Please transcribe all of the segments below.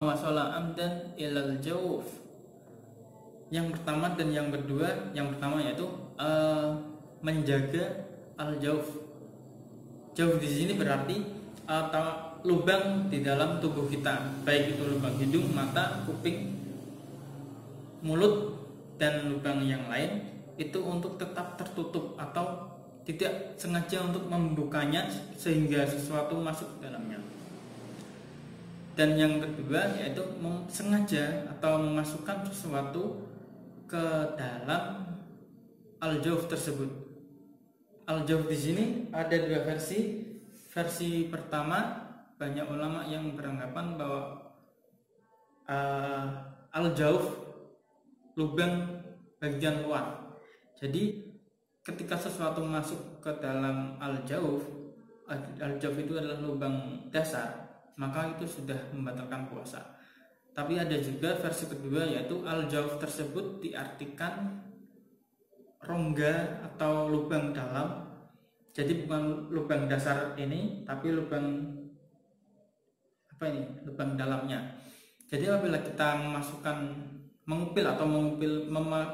wasala amdan ilal jawf. Yang pertama dan yang kedua, yang pertama yaitu menjaga al-jawf. Jawf di sini berarti lubang di dalam tubuh kita, baik itu lubang hidung, mata, kuping, mulut, dan lubang yang lain, itu untuk tetap tertutup atau tidak sengaja untuk membukanya sehingga sesuatu masuk ke dalamnya. Dan yang kedua yaitu sengaja atau memasukkan sesuatu ke dalam al-jawf tersebut. Al-jawf di sini ada dua versi. Versi pertama, banyak ulama yang beranggapan bahwa al-jawf lubang bagian luar. Jadi ketika sesuatu masuk ke dalam al-jawf itu adalah lubang dasar, maka itu sudah membatalkan puasa. Tapi ada juga versi kedua yaitu al-jawf tersebut diartikan rongga atau lubang dalam. Jadi bukan lubang dasar ini, tapi lubang lubang dalamnya. Jadi apabila kita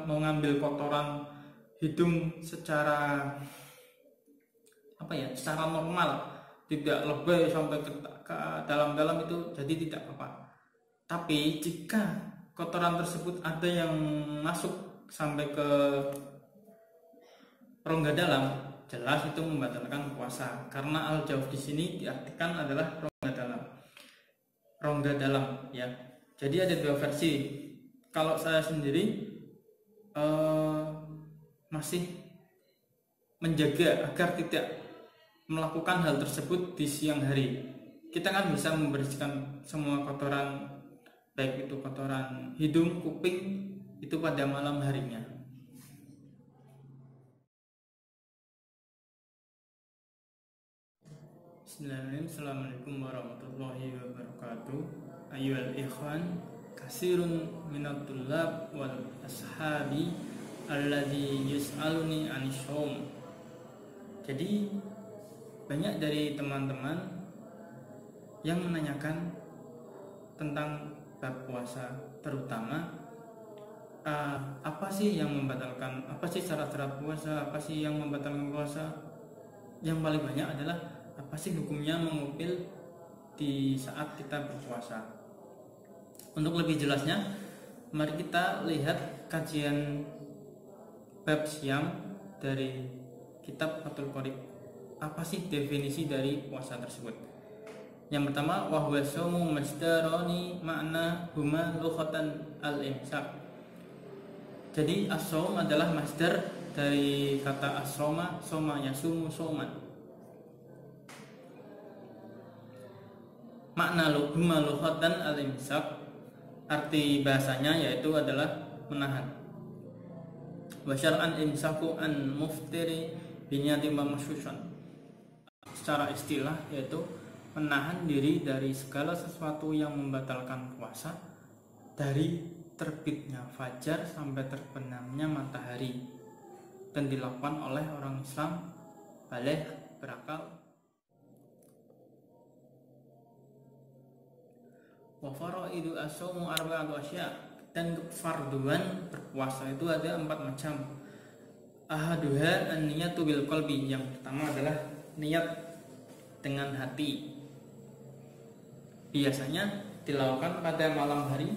mengambil kotoran hidung secara secara normal, tidak lebay sampai ke dalam-dalam, itu jadi tidak apa-apa. Tapi jika kotoran tersebut ada yang masuk sampai ke rongga dalam, jelas itu membatalkan puasa, karena al-jawf di sini diartikan adalah rongga dalam ya. Jadi ada dua versi. Kalau saya sendiri masih menjaga agar tidak melakukan hal tersebut di siang hari. Kita kan bisa membersihkan semua kotoran, baik itu kotoran hidung, kuping, itu pada malam harinya. Bismillahirrahmanirrahim. Assalamualaikum warahmatullahi wabarakatuh. Ayyuhal ikhwan, kasirun minat tullab wal ashabi alladzi yus'aluni anisyaum. Jadi banyak dari teman-teman yang menanyakan tentang bab puasa, terutama apa sih yang membatalkan, apa sih syarat-syarat puasa, apa sih yang membatalkan puasa. Yang paling banyak adalah apa sih hukumnya mengupil di saat kita berpuasa. Untuk lebih jelasnya, mari kita lihat kajian bab siam dari kitab Fathul Qorib. Apa sih definisi dari puasa tersebut? Yang pertama, wa huwa shaumu masdarani makna huma lughatan al-imsak. Jadi as-shaum adalah masdar dari kata as-soma, soma yasumu sauman. Makna huma lughatan al-imsak, arti bahasanya yaitu adalah menahan. Wa syar'an imsaku an muftiri binyati mamsyushan. Secara istilah yaitu menahan diri dari segala sesuatu yang membatalkan puasa dari terbitnya fajar sampai terbenamnya matahari, dan dilakukan oleh orang Islam baligh berakal. Wa faraidu as-shaumu arba'atu asya, dan kefarduan berpuasa itu ada 4 macam. Ahaduha an-niyatu bil qalbi, yang pertama adalah niat dengan hati. Biasanya dilakukan pada malam hari.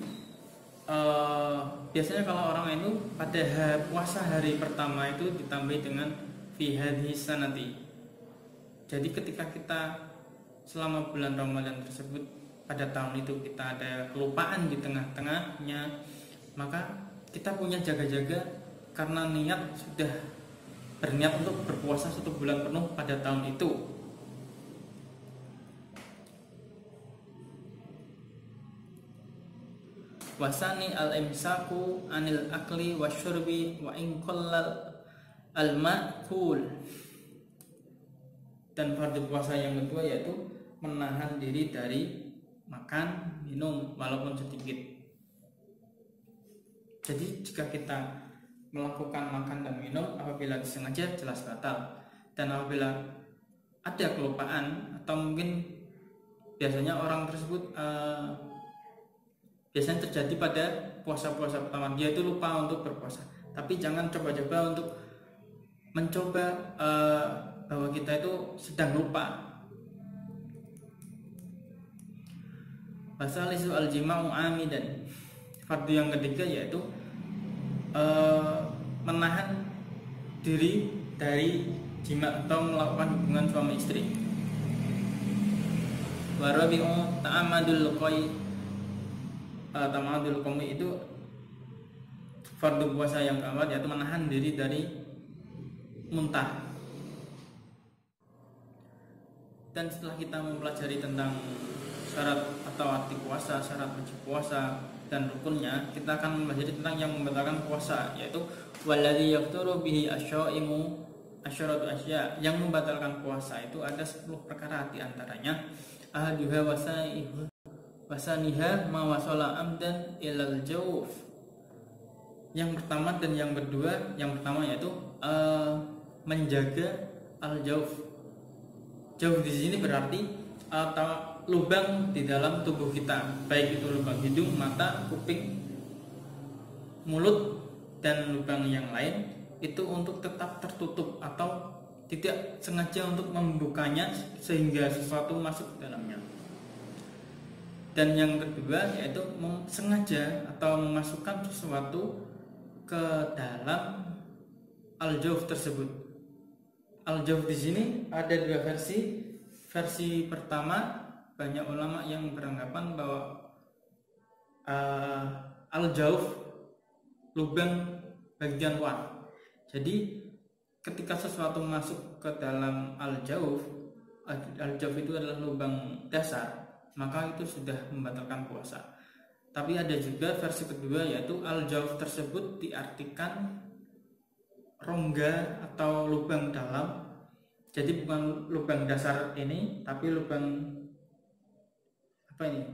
Biasanya kalau orang itu pada puasa hari pertama itu ditambah dengan fi hadhihi sanati. Jadi ketika kita selama bulan Ramadan tersebut, pada tahun itu kita ada kelupaan di tengah-tengahnya, maka kita punya jaga-jaga karena niat sudah berniat untuk berpuasa 1 bulan penuh pada tahun itu. Wasani al-imsaku anil akli wasyurbi wa in qallal al-ma'kul. Dan fardu puasa yang kedua yaitu menahan diri dari makan, minum walaupun sedikit. Jadi jika kita melakukan makan dan minum apabila disengaja jelas batal. Dan apabila ada kelupaan atau mungkin biasanya orang tersebut biasanya terjadi pada puasa-puasa pertama, dia itu lupa untuk berpuasa. Tapi jangan coba-coba untuk mencoba bahwa kita itu sedang lupa. Wasalisu al-jima'u amidan. Fardu yang ketiga yaitu menahan diri dari jima atau melakukan hubungan suami istri. Warabi'u ta'amadul qai itu fardu puasa yang keempat, yaitu menahan diri dari muntah. Dan setelah kita mempelajari tentang syarat atau arti puasa, syarat wajib puasa dan rukunnya, kita akan mempelajari tentang yang membatalkan puasa, yaitu waladzi yafturu bihi asyaimu asyaratu asya. Yang membatalkan puasa itu ada 10 perkara, di antaranya ahaduha wasaniha ma wasala amdan ilal jawf. Yang pertama dan yang kedua, yang pertama yaitu menjaga al-jawf. Jawf di sini berarti lubang di dalam tubuh kita, baik itu lubang hidung, mata, kuping, mulut dan lubang yang lain, itu untuk tetap tertutup atau tidak sengaja untuk membukanya sehingga sesuatu masuk ke dalamnya. Dan yang kedua yaitu sengaja atau memasukkan sesuatu ke dalam al-jawf tersebut. Al-jawf di sini ada 2 versi. Versi pertama, banyak ulama yang beranggapan bahwa al-jawf lubang bagian luar. Jadi ketika sesuatu masuk ke dalam al-jawf itu adalah lubang dasar, maka itu sudah membatalkan puasa. Tapi ada juga versi kedua, yaitu al-jawf tersebut diartikan rongga atau lubang dalam. Jadi bukan lubang dasar ini, tapi lubang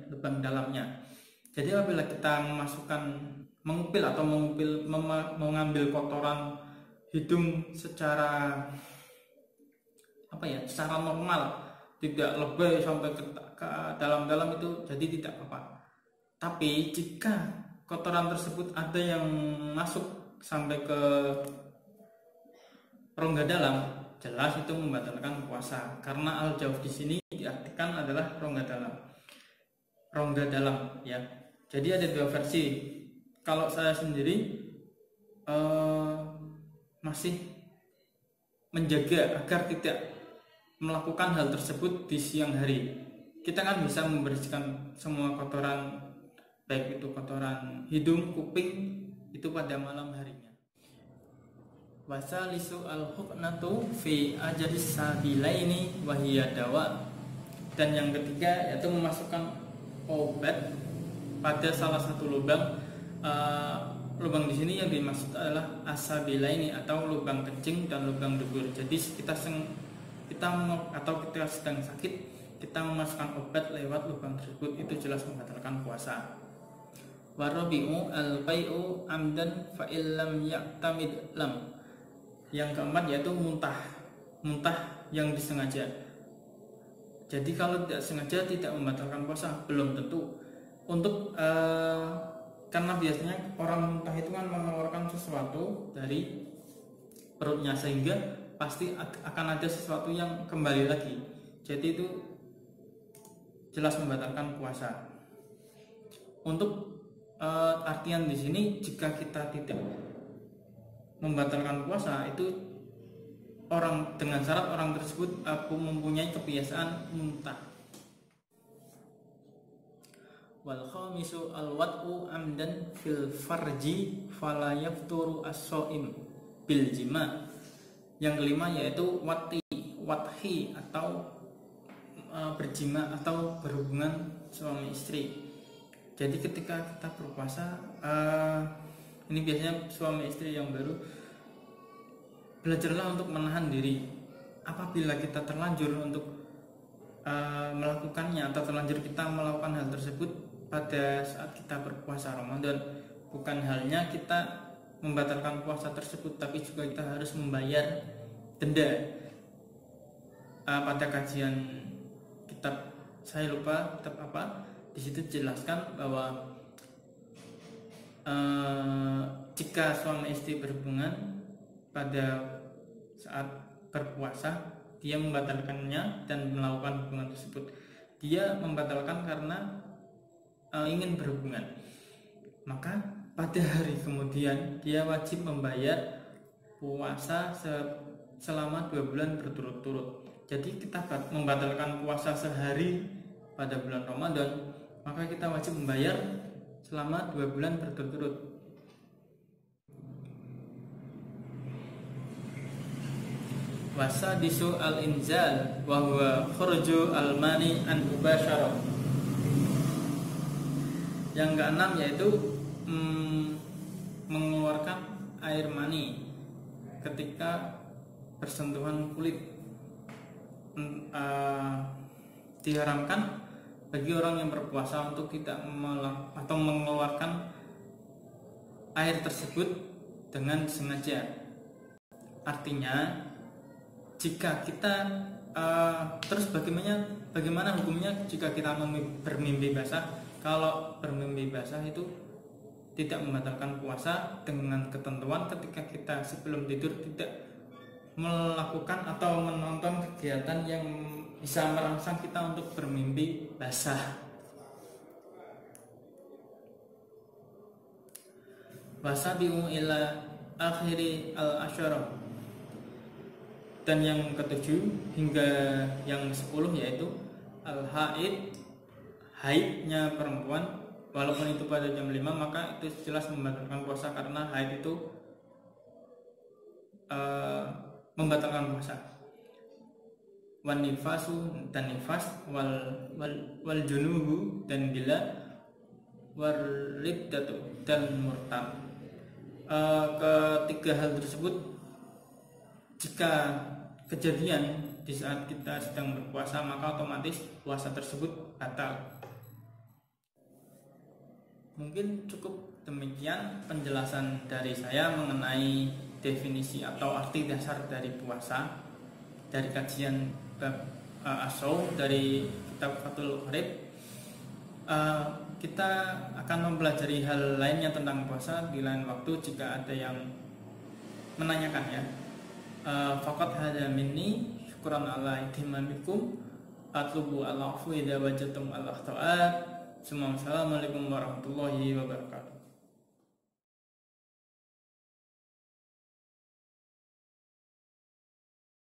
lubang dalamnya. Jadi apabila kita mengupil atau mengambil kotoran hidung secara secara normal, tidak lebay sampai ke dalam-dalam, itu jadi tidak apa-apa. Tapi jika kotoran tersebut ada yang masuk sampai ke rongga dalam, jelas itu membatalkan puasa, karena al-jawf di sini diartikan adalah rongga dalam ya. Jadi ada 2 versi. Kalau saya sendiri masih menjaga agar tidak melakukan hal tersebut di siang hari. Kita kan bisa membersihkan semua kotoran, baik itu kotoran hidung, kuping, itu pada malam harinya. Wasalisu al-huknatu fi ajadis sabilaini wa hiya dawa. Dan yang ketiga yaitu memasukkan obat pada salah satu lubang. Lubang di sini yang dimaksud adalah asabilaini atau lubang kencing dan lubang dubur. Jadi kita sedang sakit, kita memasukkan obat lewat lubang tersebut, itu jelas membatalkan puasa. Warabi'u al-bai'u amdan fa illam ya'tamid lam. Yang keempat yaitu muntah yang disengaja. Jadi kalau tidak sengaja tidak membatalkan puasa, belum tentu. Karena biasanya orang muntah itu kan mengeluarkan sesuatu dari perutnya, sehingga pasti akan ada sesuatu yang kembali lagi. Jadi itu jelas membatalkan puasa. Untuk artian di sini, jika kita tidak membatalkan puasa, itu dengan syarat orang tersebut mempunyai kebiasaan muntah. Wal khamisu al-wad'u amdan fil farji fala yafturu as-shaim bil jima. Yang kelima yaitu wathi atau berjima atau berhubungan suami istri. Jadi ketika kita berpuasa, ini biasanya suami istri yang baru, belajarlah untuk menahan diri. Apabila kita terlanjur untuk melakukannya atau terlanjur kita melakukan hal tersebut pada saat kita berpuasa Ramadan, bukan halnya kita membatalkan puasa tersebut, tapi juga kita harus membayar denda. Pada kajian kitab, saya lupa kitab apa, di situ jelaskan bahwa jika suami istri berhubungan pada saat berpuasa, dia membatalkannya dan melakukan hubungan tersebut. Dia membatalkan karena ingin berhubungan, maka pada hari kemudian dia wajib membayar puasa selama 2 bulan berturut-turut. Jadi kita membatalkan puasa sehari pada bulan Ramadan, maka kita wajib membayar selama 2 bulan berturut-turut. Wasadisu al-inzal wa huwa khuruju al-mani an mubasyarah. Yang keenam yaitu mengeluarkan air mani ketika bersentuhan kulit. Diharamkan bagi orang yang berpuasa untuk tidak atau mengeluarkan air tersebut dengan sengaja. Artinya jika kita terus bagaimana hukumnya jika kita bermimpi basah? Kalau bermimpi basah itu tidak membatalkan puasa dengan ketentuan ketika kita sebelum tidur tidak melakukan atau menonton kegiatan yang bisa merangsang kita untuk bermimpi basah. Wasabi'u ila akhiri al-asyarah. Dan yang ketujuh hingga yang 10 yaitu al-haid, haidnya perempuan, walaupun itu pada jam 5 maka itu jelas membatalkan puasa karena haid itu membatalkan puasa. Wan nifasu dan nifas wal junubu dan gila wariddatu dan murtad. Ketiga hal tersebut jika kejadian di saat kita sedang berpuasa maka otomatis puasa tersebut batal. Mungkin cukup demikian penjelasan dari saya mengenai definisi atau arti dasar dari puasa dari kajian bab as-shaum dari kitab Fathul Qorib. Kita akan mempelajari hal lainnya tentang puasa di lain waktu jika ada yang menanyakan ya. Faqat hadza minni syukran ala ihtimamikum atlubu al-afwa idza wajadtum al-akhta'at. Assalamualaikum warahmatullahi wabarakatuh.